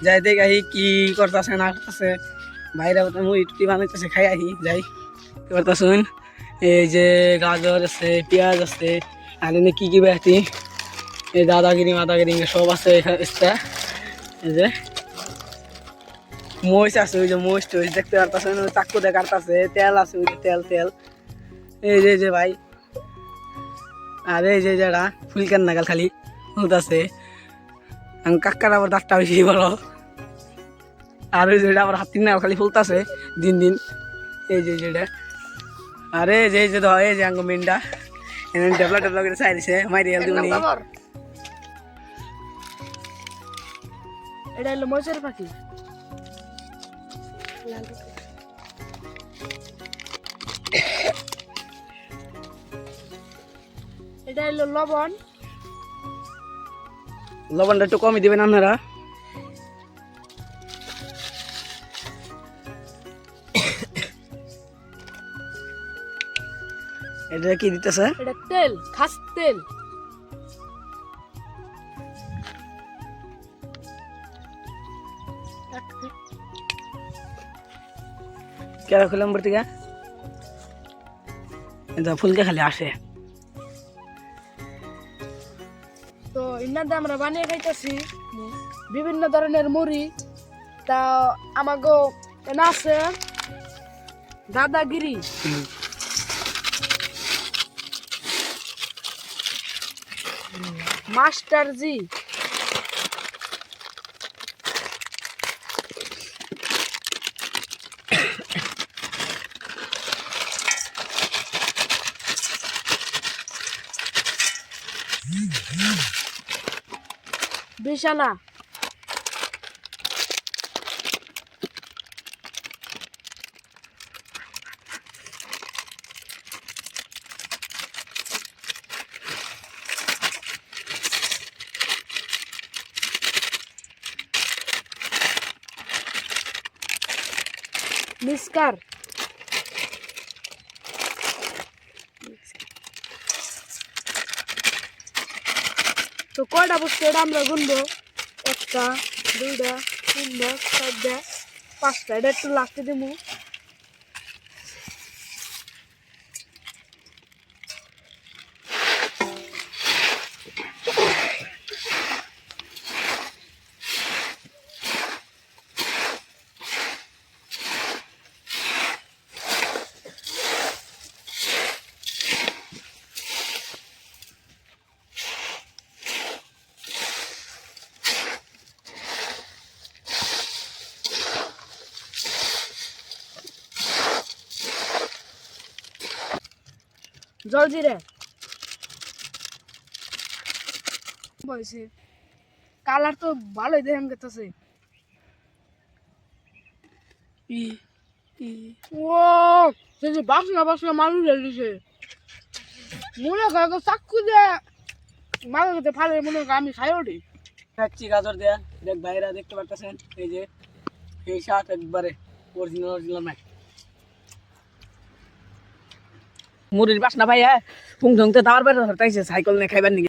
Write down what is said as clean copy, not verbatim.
যাই দেখে আহি কি করতেছে না করতেছে। বাইরে মুড়ি টুটি বানাইতেছে, খাই আহি যাই কি করতেছুন। এই যে গাজর আছে, পেঁয়াজ আছে, আর এনে কি কি বেহাতি এই দাদাগিরি মাদাগিরি সব আছে এখানে। এই যে মহিষ আছে, ওই যে মহিষ টহিষ দেখতে পারতেছেন, ওই চাক্কু দিয়ে কাটতেছে। তেল আছে, ওই যে তেল তেল। এই যে ভাই, আর এই যে যারা ফুলকান নাগাল খালি হুদ আছে। কাকার আবার দাঁতটা বেশি বড়। আর ওই যেটা আবার হাতির নাগাল খালি ফুলতাছে দিন দিন। এই যে যেটা, আরে যে যে এই যে আঙ্গ মেনটা ডেভলা ডেভলা করে চাই দিছে মাইরি হেল দিবনি। এটা হলো মজুর পাখি। এটা হলো লবণ। লবণটা একটু কমই দিবেন আপনারা। এটা কি দিতেছে? এটা তেল, খাস তেল। কেরা খুলাম বর্তিকা এটা ফুলকে খালি আসে। তো ইন্নাতে আমরা বানিয়ে খাইতেছি বিভিন্ন ধরনের মুড়ি। তা আমাগো এনা আছে দাদাগিরি, মাস্টার জি, বিছানা, মিসকার, তো কয়টা বস্তু এটা আমরা গুনবো? একটা, দুইটা, তিনটা, চারটা, পাঁচটা। এটা একটু লাস্টে দিব। জলজিরে বলছে, কালার তো ভালোই দেখেন গেছে। ও সেই যে বাসনা বাসনা মানুষ দিছে মনে করে চাকু দিয়ে মানুষ ফালে মনে করে আমি খাই ওঠি। খাচ্ছি গাজর দেয়া। দেখ ভাইরা দেখতে পারতেছেন, এই যে এই শাক একবারে অরিজিনাল অরিজিনাল নাই। মুড়ির বাসনা ভাই, হ্যাঁ ফুং ঠুংতে দাওয়ার বেড়ে ধরতেছে সাইকেল নিয়ে খাইবার নিয়ে।